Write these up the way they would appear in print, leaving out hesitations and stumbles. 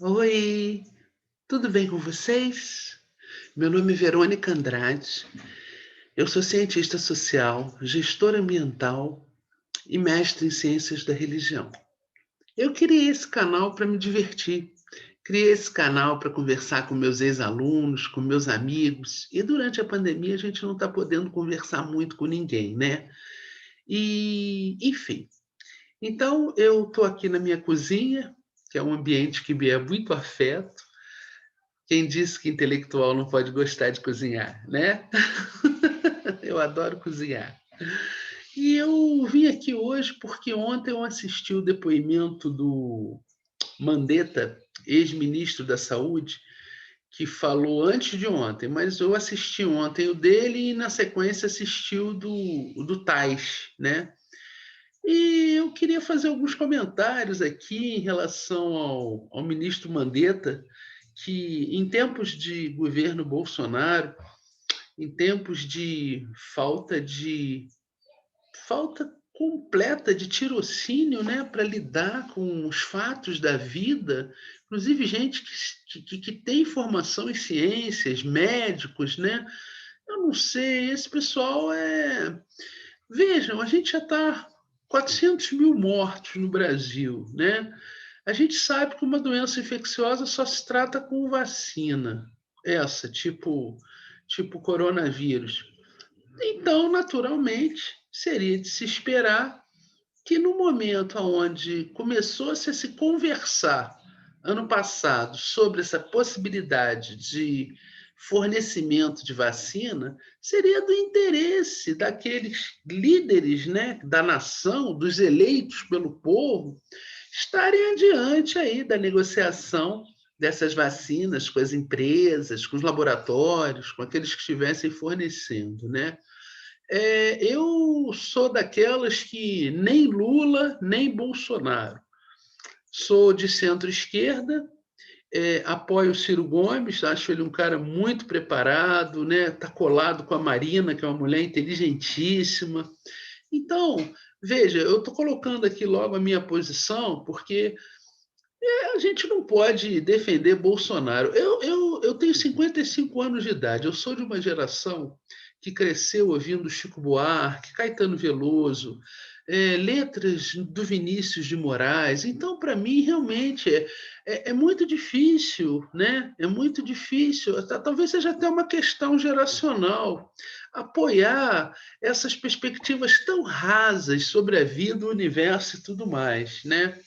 Oi, tudo bem com vocês? Meu nome é Verônica Andrade, eu sou cientista social, gestora ambiental e mestre em ciências da religião. Eu criei esse canal para me divertir, criei esse canal para conversar com meus ex-alunos, com meus amigos, e durante a pandemia a gente não está podendo conversar muito com ninguém, né? Enfim, então eu estou aqui na minha cozinha, que é um ambiente que me é muito afeto. Quem disse que intelectual não pode gostar de cozinhar, né? Eu adoro cozinhar. E eu vim aqui hoje porque ontem eu assisti o depoimento do Mandetta, ex-ministro da Saúde, que falou antes de ontem, mas eu assisti ontem o dele e na sequência assisti o do Tais, né? E eu queria fazer alguns comentários aqui em relação ao ministro Mandetta, que em tempos de governo Bolsonaro, em tempos de falta completa de tirocínio, né, para lidar com os fatos da vida, inclusive gente que tem formação em ciências, médicos, né? Eu não sei, esse pessoal é. Vejam, a gente já está 400.000 mortos no Brasil, né? A gente sabe que uma doença infecciosa só se trata com vacina, essa, tipo coronavírus. Então, naturalmente, seria de se esperar que no momento onde começou-se a se conversar, ano passado, sobre essa possibilidade de fornecimento de vacina, seria do interesse daqueles líderes, né, da nação, dos eleitos pelo povo, estarem adiante aí da negociação dessas vacinas com as empresas, com os laboratórios, com aqueles que estivessem fornecendo, né? Eu sou daquelas que nem Lula, nem Bolsonaro. Sou de centro-esquerda, apoio o Ciro Gomes, acho ele um cara muito preparado, né? Está colado com a Marina, que é uma mulher inteligentíssima. Então, veja, eu estou colocando aqui logo a minha posição, porque a gente não pode defender Bolsonaro. Eu tenho 55 anos de idade, eu sou de uma geração que cresceu ouvindo Chico Buarque, Caetano Veloso, letras do Vinícius de Moraes. Então, para mim, realmente é muito difícil, né? É muito difícil. Talvez seja até uma questão geracional apoiar essas perspectivas tão rasas sobre a vida, o universo e tudo mais, né?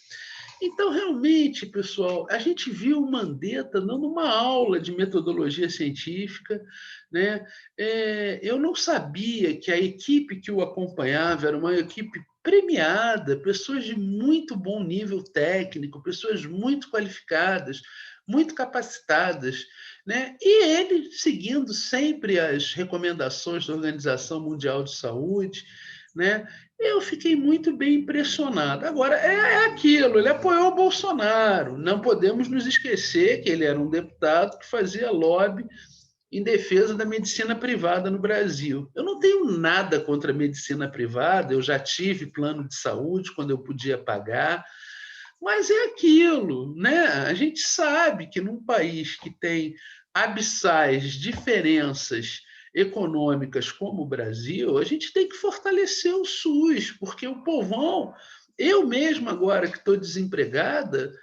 Então, realmente, pessoal, a gente viu o Mandetta dando uma aula de metodologia científica, né? Eu não sabia que a equipe que o acompanhava era uma equipe premiada, pessoas de muito bom nível técnico, pessoas muito qualificadas, muito capacitadas, né? E ele seguindo sempre as recomendações da Organização Mundial de Saúde, né? Eu fiquei muito bem impressionado. Agora, é aquilo, ele apoiou o Bolsonaro. Não podemos nos esquecer que ele era um deputado que fazia lobby em defesa da medicina privada no Brasil. Eu não tenho nada contra a medicina privada, eu já tive plano de saúde quando eu podia pagar, mas é aquilo, né? A gente sabe que num país que tem abissais diferenças econômicas como o Brasil, a gente tem que fortalecer o SUS, porque o povão, eu mesmo agora que estou desempregada,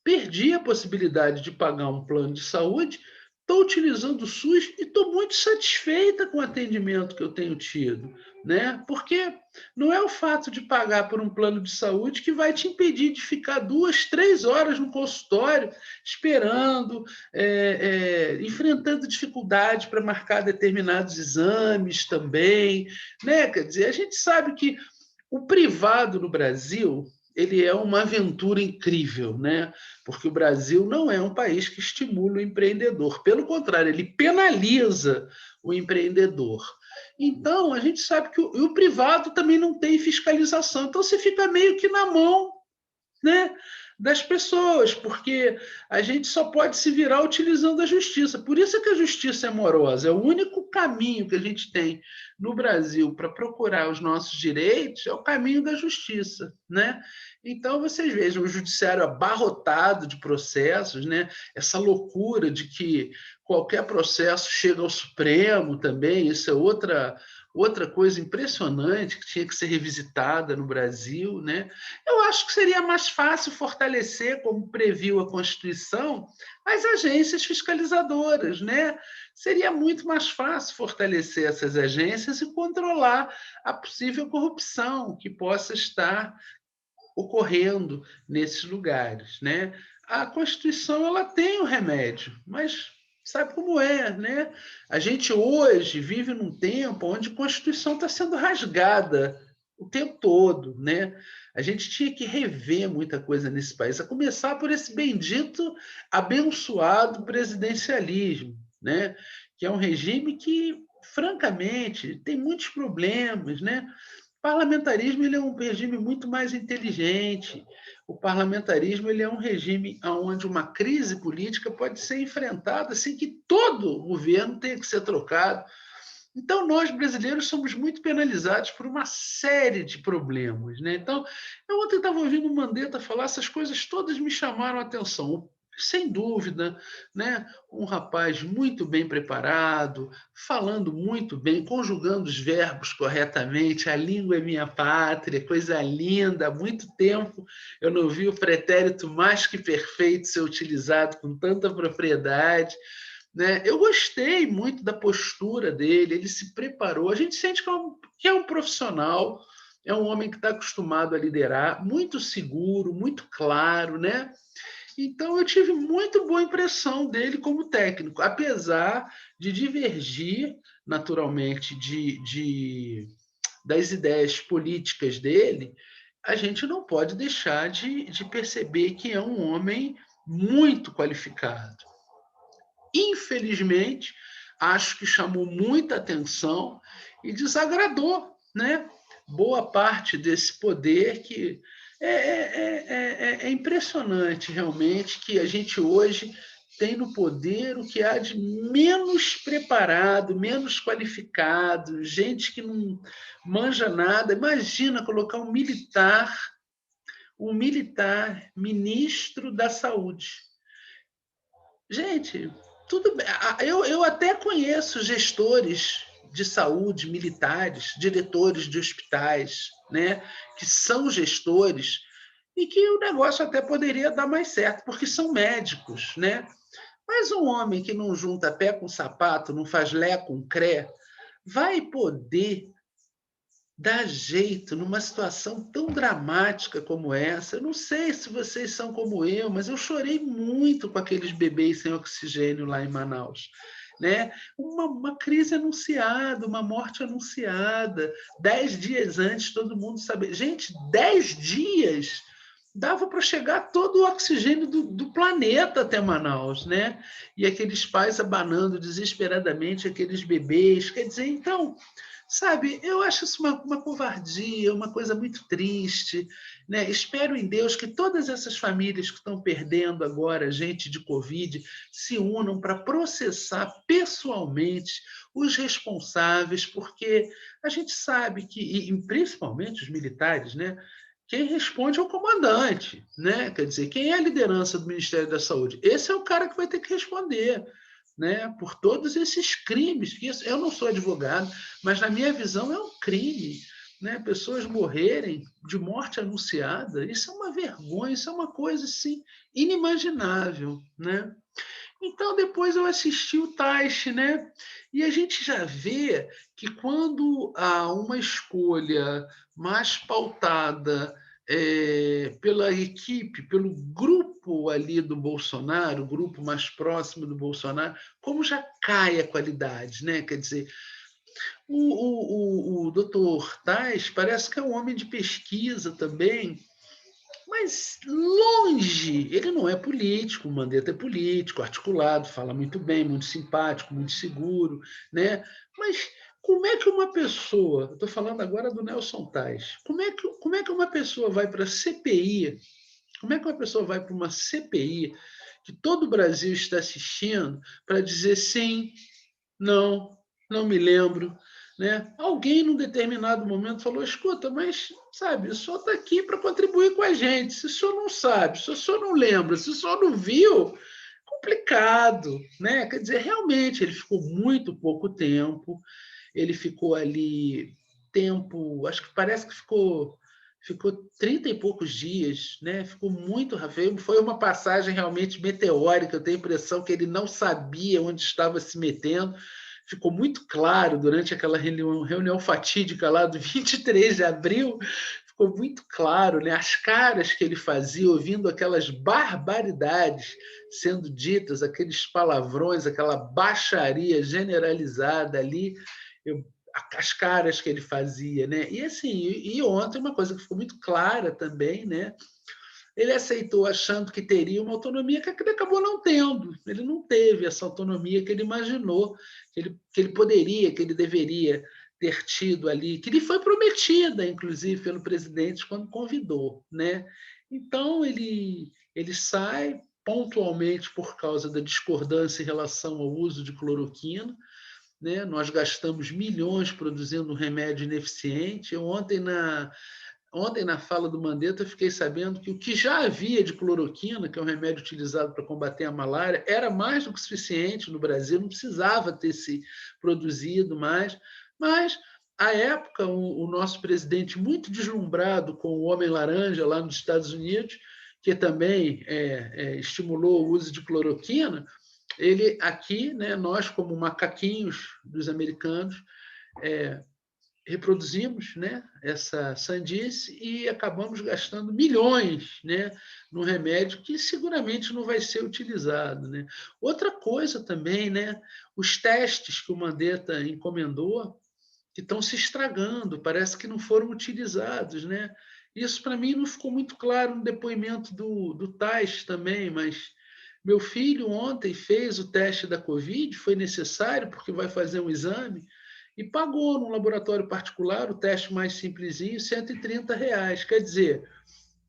perdi a possibilidade de pagar um plano de saúde, estou utilizando o SUS e estou muito satisfeita com o atendimento que eu tenho tido, né? Porque não é o fato de pagar por um plano de saúde que vai te impedir de ficar 2, 3 horas no consultório esperando, enfrentando dificuldade para marcar determinados exames também, né? Quer dizer, a gente sabe que o privado no Brasil ele é uma aventura incrível, né? Porque o Brasil não é um país que estimula o empreendedor. Pelo contrário, ele penaliza o empreendedor. Então, a gente sabe que o privado também não tem fiscalização. Então, você fica meio que na mão, né? das pessoas, porque a gente só pode se virar utilizando a justiça. Por isso é que a justiça é morosa. É o único caminho que a gente tem no Brasil para procurar os nossos direitos, é o caminho da justiça, né? Então, vocês vejam o judiciário abarrotado de processos, né? Essa loucura de que qualquer processo chega ao Supremo também, isso é outra coisa impressionante que tinha que ser revisitada no Brasil, né? Eu acho que seria mais fácil fortalecer, como previu a Constituição, as agências fiscalizadoras, né? Seria muito mais fácil fortalecer essas agências e controlar a possível corrupção que possa estar ocorrendo nesses lugares, né? A Constituição ela tem o remédio, mas sabe como é, né? A gente hoje vive num tempo onde a Constituição está sendo rasgada o tempo todo, né? A gente tinha que rever muita coisa nesse país, a começar por esse bendito, abençoado presidencialismo, né? Que é um regime que, francamente, tem muitos problemas, né? O parlamentarismo ele é um regime muito mais inteligente. O parlamentarismo ele é um regime onde uma crise política pode ser enfrentada sem que todo o governo tenha que ser trocado. Então, nós brasileiros somos muito penalizados por uma série de problemas, né? Então, eu ontem estava ouvindo o Mandetta falar, essas coisas todas me chamaram a atenção. Sem dúvida, né? Um rapaz muito bem preparado, falando muito bem, conjugando os verbos corretamente. A língua é minha pátria, coisa linda. Há muito tempo eu não vi o pretérito mais que perfeito ser utilizado com tanta propriedade, né? Eu gostei muito da postura dele, ele se preparou. A gente sente que é um profissional, é um homem que está acostumado a liderar, muito seguro, muito claro, né? Então eu tive muito boa impressão dele como técnico, apesar de divergir naturalmente das ideias políticas dele. A gente não pode deixar de perceber que é um homem muito qualificado. Infelizmente, acho que chamou muita atenção e desagradou, né? Boa parte desse poder que é impressionante realmente que a gente hoje tem no poder o que há de menos preparado, menos qualificado, gente que não manja nada. Imagina colocar um militar ministro da saúde. Gente, tudo bem. Eu até conheço gestores de saúde, militares, diretores de hospitais, né, que são gestores e que o negócio até poderia dar mais certo, porque são médicos, né? Mas um homem que não junta pé com sapato, não faz lé com cré, vai poder dar jeito numa situação tão dramática como essa. Eu não sei se vocês são como eu, mas eu chorei muito com aqueles bebês sem oxigênio lá em Manaus. Né? Uma crise anunciada, uma morte anunciada, 10 dias antes, todo mundo sabe. Gente, 10 dias dava para chegar todo o oxigênio do planeta até Manaus, né? E aqueles pais abanando desesperadamente aqueles bebês. Quer dizer, então, sabe, eu acho isso uma covardia, uma coisa muito triste, né? Espero em Deus que todas essas famílias que estão perdendo agora gente de Covid se unam para processar pessoalmente os responsáveis, porque a gente sabe que, e principalmente os militares, né? Quem responde é o comandante, né? Quer dizer, quem é a liderança do Ministério da Saúde? Esse é o cara que vai ter que responder, né, por todos esses crimes. Que eu não sou advogado, mas na minha visão é um crime, né? Pessoas morrerem de morte anunciada, isso é uma vergonha, isso é uma coisa assim inimaginável, né? Então depois eu assisti o Taishi, né? E a gente já vê que quando há uma escolha mais pautada pela equipe, pelo grupo ali do Bolsonaro, o grupo mais próximo do Bolsonaro, como já cai a qualidade, né? Quer dizer, o doutor Tais parece que é um homem de pesquisa também, mas longe, ele não é político, o Mandetta é político, articulado, fala muito bem, muito simpático, muito seguro, né? Mas como é que uma pessoa, estou falando agora do Nelson Tais, como é que uma pessoa vai para a CPI Como é que uma pessoa vai para uma CPI que todo o Brasil está assistindo para dizer sim, não, não me lembro, né? Alguém num determinado momento falou: escuta, mas sabe, o senhor está aqui para contribuir com a gente. Se o senhor não sabe, se o senhor não lembra, se o senhor não viu, complicado, né? Quer dizer, realmente ele ficou muito pouco tempo, ele ficou ali tempo, acho que parece que ficou 30 e poucos dias, né? Ficou muito rápido. Foi uma passagem realmente meteórica. Eu tenho a impressão que ele não sabia onde estava se metendo. Ficou muito claro durante aquela reunião fatídica lá do 23 de abril, ficou muito claro, né? As caras que ele fazia ouvindo aquelas barbaridades sendo ditas, aqueles palavrões, aquela baixaria generalizada ali, eu, as caras que ele fazia, né? E assim, e ontem uma coisa que ficou muito clara também, né? Ele aceitou achando que teria uma autonomia que ele acabou não tendo. Ele não teve essa autonomia que ele imaginou, que ele poderia, que ele deveria ter tido ali, que lhe foi prometida, inclusive, pelo presidente quando convidou, né? Então ele sai pontualmente por causa da discordância em relação ao uso de cloroquina, né? Nós gastamos milhões produzindo um remédio ineficiente. Ontem, na fala do Mandetta, eu fiquei sabendo que o que já havia de cloroquina, que é um remédio utilizado para combater a malária, era mais do que suficiente no Brasil, não precisava ter se produzido mais. Mas, à época, o nosso presidente, muito deslumbrado com o Homem-Laranja lá nos Estados Unidos, que também estimulou o uso de cloroquina, ele aqui, né, nós, como macaquinhos dos americanos, é, reproduzimos, né, essa sandice e acabamos gastando milhões, né, no remédio que seguramente não vai ser utilizado, né. Outra coisa também, né, os testes que o Mandetta encomendou, que estão se estragando, parece que não foram utilizados, né. Isso para mim não ficou muito claro no depoimento do Tais também, mas meu filho ontem fez o teste da Covid, foi necessário, porque vai fazer um exame, e pagou num laboratório particular, o teste mais simplesinho, R$ 130. Quer dizer,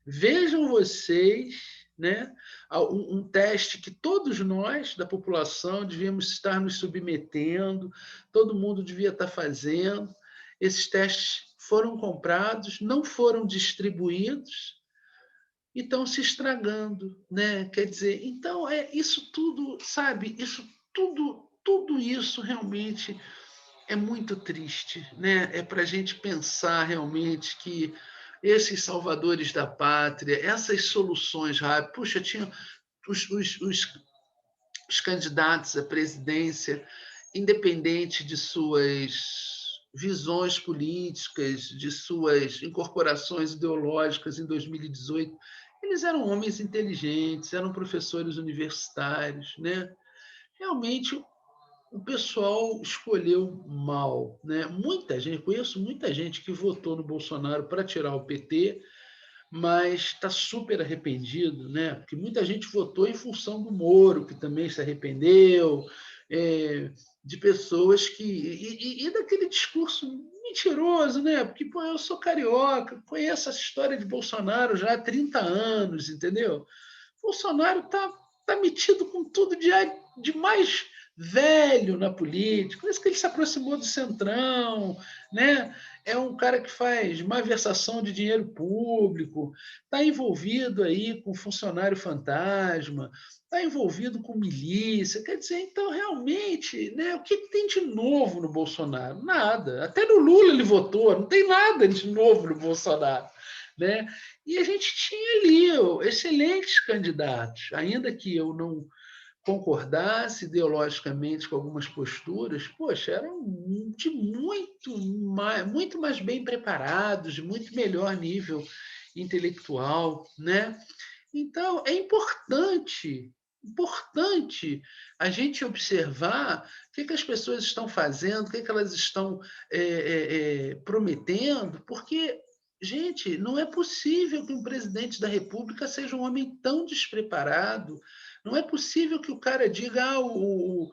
vejam vocês, né, um teste que todos nós da população devíamos estar nos submetendo, todo mundo devia estar fazendo. Esses testes foram comprados, não foram distribuídos e estão se estragando, né? Quer dizer, então isso tudo, sabe? Isso tudo isso realmente é muito triste, né? É para a gente pensar realmente que esses salvadores da pátria, essas soluções rápidas, puxa, tinha os candidatos à presidência, independente de suas visões políticas, de suas incorporações ideológicas em 2018, eles eram homens inteligentes, eram professores universitários, né? Realmente o pessoal escolheu mal, né? Muita gente, conheço muita gente que votou no Bolsonaro para tirar o PT, mas está super arrependido, né? Porque muita gente votou em função do Moro, que também se arrependeu, de pessoas que. E daquele discurso mentiroso, né? Porque, pô, eu sou carioca, conheço essa história de Bolsonaro já há 30 anos, entendeu? Bolsonaro tá metido com tudo de mais velho na política, por isso que ele se aproximou do Centrão, né? É um cara que faz malversação de dinheiro público, está envolvido aí com funcionário fantasma, está envolvido com milícia, quer dizer, então realmente, né, o que tem de novo no Bolsonaro? Nada. Até no Lula ele votou, não tem nada de novo no Bolsonaro, né? E a gente tinha ali excelentes candidatos, ainda que eu não concordasse ideologicamente com algumas posturas, poxa, eram de muito mais bem preparados, de muito melhor nível intelectual, né? Então, é importante a gente observar o que as pessoas estão fazendo, o que elas estão prometendo, porque, gente, não é possível que um presidente da República seja um homem tão despreparado, Não é possível que o cara diga: o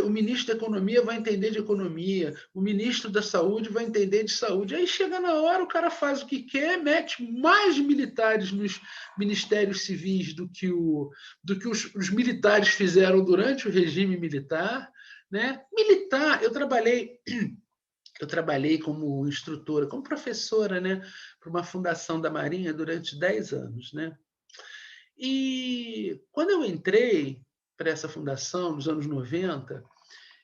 ministro da Economia vai entender de economia, o ministro da Saúde vai entender de saúde. Aí chega na hora, o cara faz o que quer, mete mais militares nos ministérios civis do que os militares fizeram durante o regime militar. Né? Militar, eu trabalhei como instrutora, como professora, né, para uma fundação da Marinha durante 10 anos. Né? E quando eu entrei para essa fundação, nos anos 90,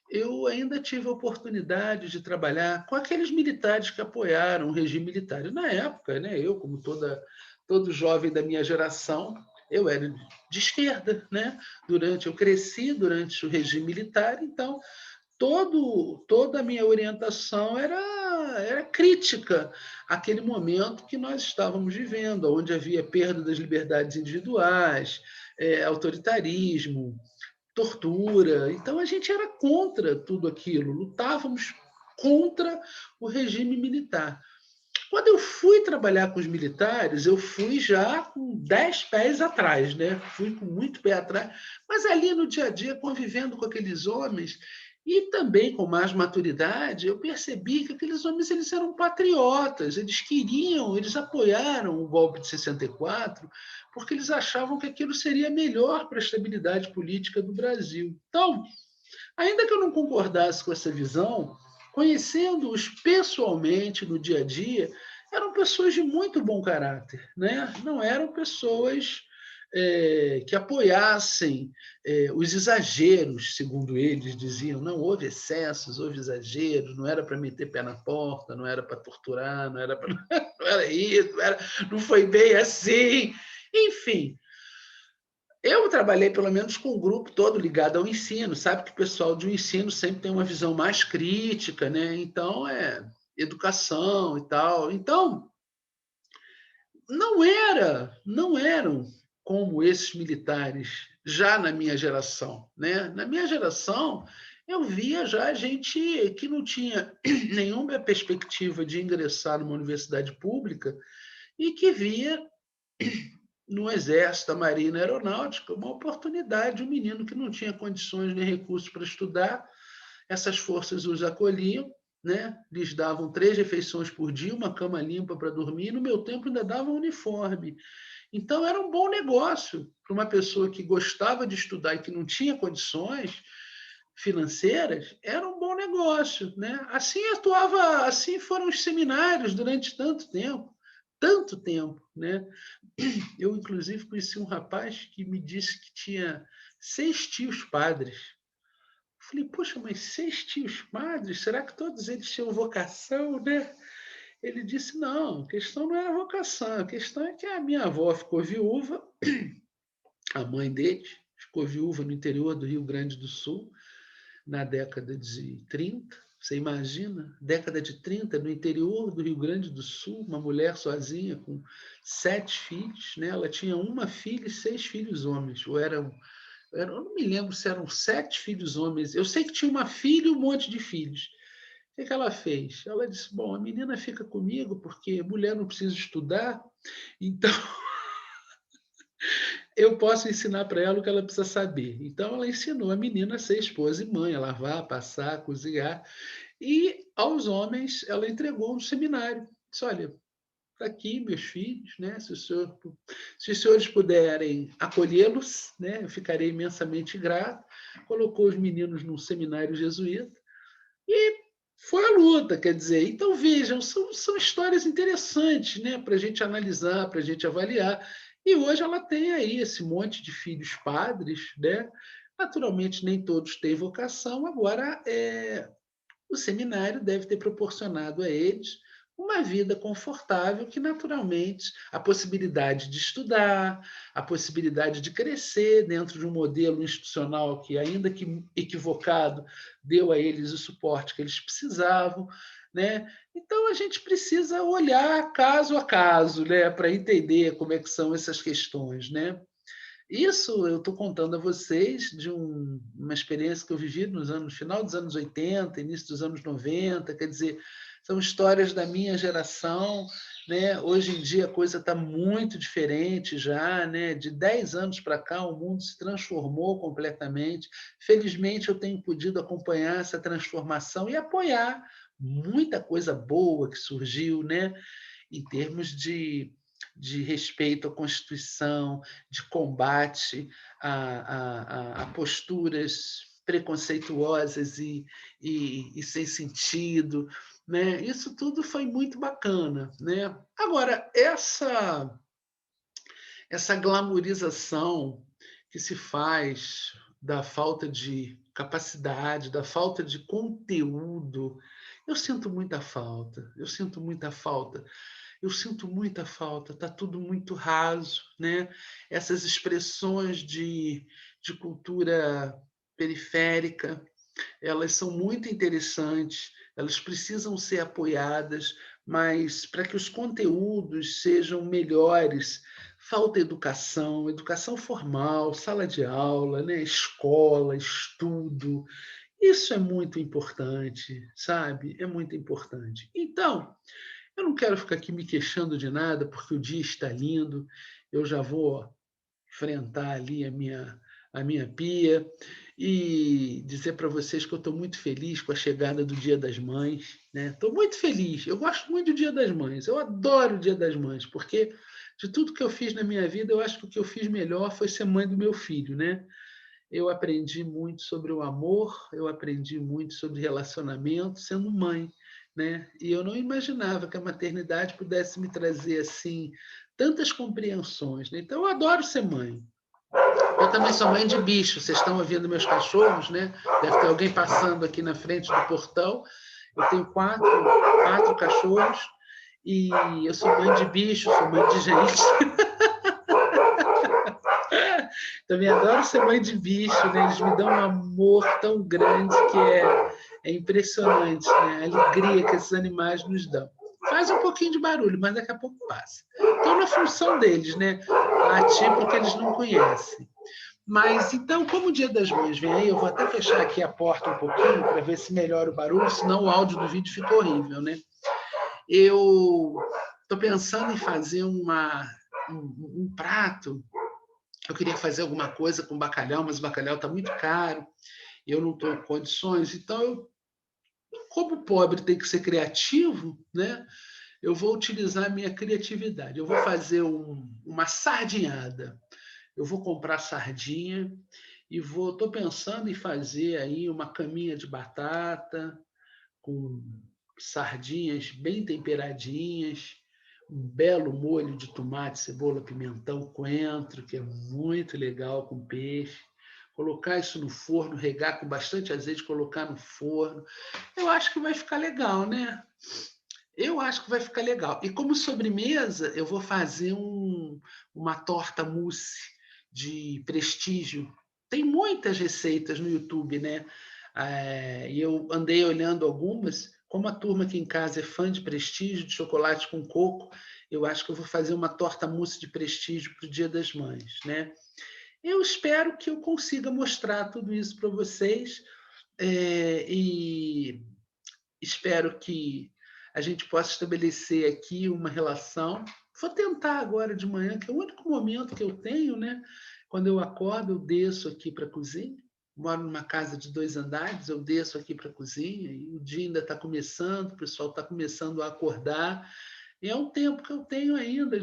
eu ainda tive a oportunidade de trabalhar com aqueles militares que apoiaram o regime militar. E na época, né, eu, como todo jovem da minha geração, eu era de esquerda. Né? Eu cresci durante o regime militar, então toda a minha orientação era crítica àquele momento que nós estávamos vivendo, onde havia perda das liberdades individuais, autoritarismo, tortura. Então, a gente era contra tudo aquilo, lutávamos contra o regime militar. Quando eu fui trabalhar com os militares, eu fui já com 10 pés atrás, né? Fui com muito pé atrás, mas ali no dia a dia, convivendo com aqueles homens, e também com mais maturidade, eu percebi que aqueles homens eles eram patriotas, eles apoiaram o golpe de 64, porque eles achavam que aquilo seria melhor para a estabilidade política do Brasil. Então, ainda que eu não concordasse com essa visão, conhecendo-os pessoalmente no dia a dia, eram pessoas de muito bom caráter. Né? Não eram pessoas que apoiassem os exageros, segundo eles diziam. Não houve excessos, houve exageros, não era para meter pé na porta, não era para torturar, não era, não era isso, não foi bem assim. Enfim, eu trabalhei, pelo menos, com o grupo todo ligado ao ensino. Sabe que o pessoal do ensino sempre tem uma visão mais crítica, né? Então, educação e tal. Então, não eram como esses militares já na minha geração. Né? Na minha geração, eu via já gente que não tinha nenhuma perspectiva de ingressar numa universidade pública e que via no Exército, a Marinha e a Aeronáutica, uma oportunidade. Um menino que não tinha condições nem recursos para estudar, essas forças os acolhiam, né? Lhes davam 3 refeições por dia, uma cama limpa para dormir, e no meu tempo ainda davam uniforme. Então, era um bom negócio para uma pessoa que gostava de estudar e que não tinha condições financeiras, era um bom negócio. Né? Assim foram os seminários durante tanto tempo. Né? Eu, inclusive, conheci um rapaz que me disse que tinha 6 tios padres. Falei: poxa, mas 6 tios padres? Será que todos eles tinham vocação, né? Ele disse: não, a questão não era vocação, a questão é que a minha avó ficou viúva, a mãe dele ficou viúva no interior do Rio Grande do Sul, na década de 30. Você imagina, década de 30, no interior do Rio Grande do Sul, uma mulher sozinha com 7 filhos. Né? Ela tinha uma filha e 6 filhos homens, eu não me lembro se eram 7 filhos homens. Eu sei que tinha uma filha e um monte de filhos. O que ela fez? Ela disse: bom, a menina fica comigo porque mulher não precisa estudar, então eu posso ensinar para ela o que ela precisa saber. Então ela ensinou a menina a ser esposa e mãe, a lavar, passar, cozinhar. E aos homens ela entregou um seminário. Disse: olha, está aqui meus filhos, né? Se os senhores puderem acolhê-los, né? Eu ficarei imensamente grato. Colocou os meninos num seminário jesuíta e foi a luta. Quer dizer, então vejam, são histórias interessantes, né? Para a gente analisar, para a gente avaliar. E hoje ela tem aí esse monte de filhos padres. Né? Naturalmente, nem todos têm vocação. Agora, o seminário deve ter proporcionado a eles uma vida confortável, que naturalmente a possibilidade de estudar, a possibilidade de crescer dentro de um modelo institucional que, ainda que equivocado, deu a eles o suporte que eles precisavam. Né? Então, a gente precisa olhar caso a caso, né, para entender como é que são essas questões. Né? Isso eu estou contando a vocês de uma experiência que eu vivi no final dos anos 80, início dos anos 90. Quer dizer, são histórias da minha geração, né? Hoje em dia a coisa está muito diferente já, né? De 10 anos para cá, o mundo se transformou completamente. Felizmente, eu tenho podido acompanhar essa transformação e apoiar muita coisa boa que surgiu, né? Em termos de respeito à Constituição, de combate a posturas preconceituosas e sem sentido, né? Isso tudo foi muito bacana, né? Agora, essa glamorização que se faz da falta de capacidade, da falta de conteúdo, eu sinto muita falta, eu sinto muita falta. Eu sinto muita falta, está tudo muito raso, né? Essas expressões de cultura periférica, elas são muito interessantes, elas precisam ser apoiadas, mas para que os conteúdos sejam melhores, falta educação, educação formal, sala de aula, né? Escola, estudo. Isso é muito importante, sabe? É muito importante. Então, eu não quero ficar aqui me queixando de nada, porque o dia está lindo, eu já vou enfrentar ali a minha pia e dizer para vocês que eu estou muito feliz com a chegada do Dia das Mães, né? Estou muito feliz, eu gosto muito do Dia das Mães, eu adoro o Dia das Mães, porque de tudo que eu fiz na minha vida, eu acho que o que eu fiz melhor foi ser mãe do meu filho, né? Eu aprendi muito sobre o amor, eu aprendi muito sobre relacionamento sendo mãe, né? E eu não imaginava que a maternidade pudesse me trazer assim tantas compreensões, né? Então eu adoro ser mãe. Eu também sou mãe de bicho. Vocês estão ouvindo meus cachorros, né? Deve ter alguém passando aqui na frente do portão. Eu tenho quatro cachorros e eu sou mãe de bicho, sou mãe de gente. Também adoro ser mãe de bicho, né? Eles me dão um amor tão grande que é impressionante, né? A alegria que esses animais nos dão. Faz um pouquinho de barulho, mas daqui a pouco passa. Estou na função deles, né? Latir porque eles não conhecem. Mas então, como o Dia das Mães vem aí, eu vou até fechar aqui a porta um pouquinho para ver se melhora o barulho, senão o áudio do vídeo fica horrível, né? Eu estou pensando em fazer um prato. Eu queria fazer alguma coisa com bacalhau, mas o bacalhau está muito caro, eu não estou com condições. Então, como o pobre tem que ser criativo, né? Eu vou utilizar a minha criatividade. Eu vou fazer uma sardinhada. Eu vou comprar sardinha e estou pensando em fazer aí uma caminha de batata com sardinhas bem temperadinhas, um belo molho de tomate, cebola, pimentão, coentro, que é muito legal com peixe. Colocar isso no forno, regar com bastante azeite, colocar no forno. Eu acho que vai ficar legal, né? Eu acho que vai ficar legal. E como sobremesa, eu vou fazer uma torta mousse de prestígio. Tem muitas receitas no YouTube, né? E eu andei olhando algumas. Como a turma aqui em casa é fã de prestígio, de chocolate com coco, eu acho que eu vou fazer uma torta mousse de prestígio para o Dia das Mães, né? Eu espero que eu consiga mostrar tudo isso para vocês e espero que a gente possa estabelecer aqui uma relação. Vou tentar agora de manhã, que é o único momento que eu tenho, né? Quando eu acordo, eu desço aqui para a cozinha. Moro numa casa de 2 andares, eu desço aqui para a cozinha e o dia ainda está começando, o pessoal está começando a acordar. E é um tempo que eu tenho ainda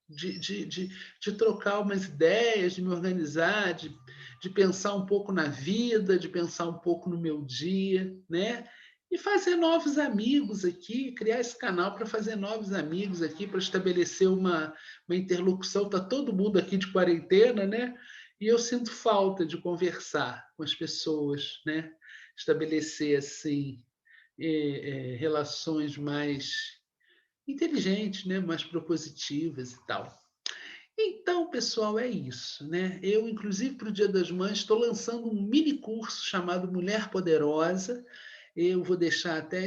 de trocar umas ideias, de me organizar, de pensar um pouco na vida, de pensar um pouco no meu dia, né? E fazer novos amigos aqui, criar esse canal para fazer novos amigos aqui, para estabelecer uma interlocução. Está todo mundo aqui de quarentena, né? E eu sinto falta de conversar com as pessoas, né? Estabelecer assim relações mais inteligentes, né? Mais propositivas e tal. Então, pessoal, é isso, né? Eu, inclusive, para o Dia das Mães, estou lançando um mini curso chamado Mulher Poderosa. Eu vou deixar até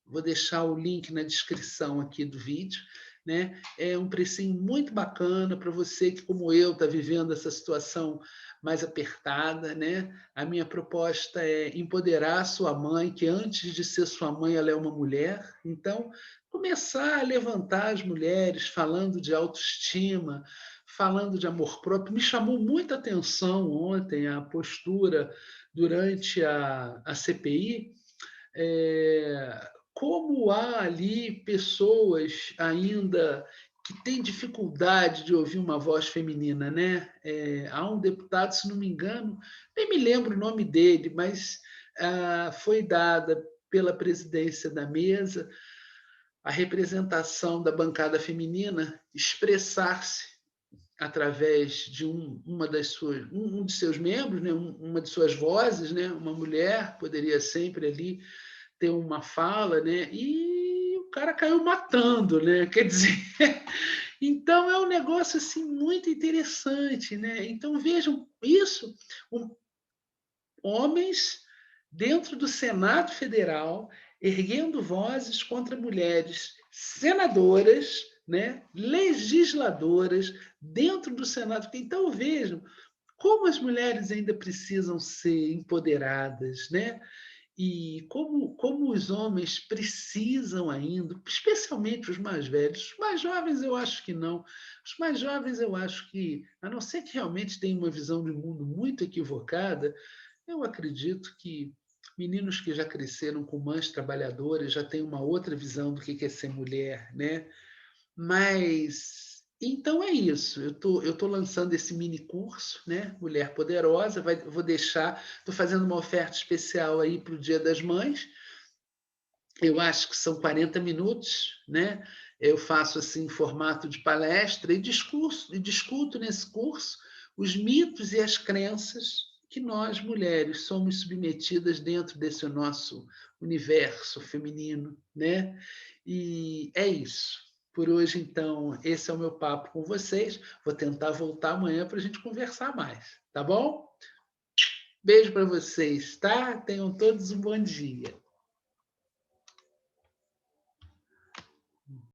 Vou deixar o link na descrição aqui do vídeo, né? É um precinho muito bacana para você que, como eu, está vivendo essa situação mais apertada, né? A minha proposta é empoderar a sua mãe, que antes de ser sua mãe, ela é uma mulher. Então, começar a levantar as mulheres, falando de autoestima, falando de amor próprio. Me chamou muita atenção ontem a postura durante a CPI, como há ali pessoas ainda que têm dificuldade de ouvir uma voz feminina, né? Há um deputado, se não me engano, nem me lembro o nome dele, mas foi dada pela presidência da mesa a representação da bancada feminina expressar-se através de um de seus membros, né? Uma de suas vozes, né? Uma mulher poderia sempre ali ter uma fala, né? E o cara caiu matando, né? Quer dizer, então é um negócio assim muito interessante, né? Então vejam isso, um, homens dentro do Senado Federal erguendo vozes contra mulheres senadoras, né? Legisladoras dentro do Senado. Então vejam como as mulheres ainda precisam ser empoderadas, né? E como os homens precisam ainda, especialmente os mais velhos, os mais jovens eu acho que não, os mais jovens eu acho que, a não ser que realmente tenham uma visão de mundo muito equivocada, eu acredito que meninos que já cresceram com mães trabalhadoras já têm uma outra visão do que é ser mulher, né? Mas então é isso. Eu tô lançando esse mini curso, né? Mulher Poderosa. Vou deixar. Estou fazendo uma oferta especial aí para o Dia das Mães. Eu acho que são 40 minutos, né? Eu faço assim em formato de palestra e discurso e discuto nesse curso os mitos e as crenças que nós mulheres somos submetidas dentro desse nosso universo feminino, né? E é isso. Por hoje, então, esse é o meu papo com vocês. Vou tentar voltar amanhã para a gente conversar mais, tá bom? Beijo para vocês, tá? Tenham todos um bom dia.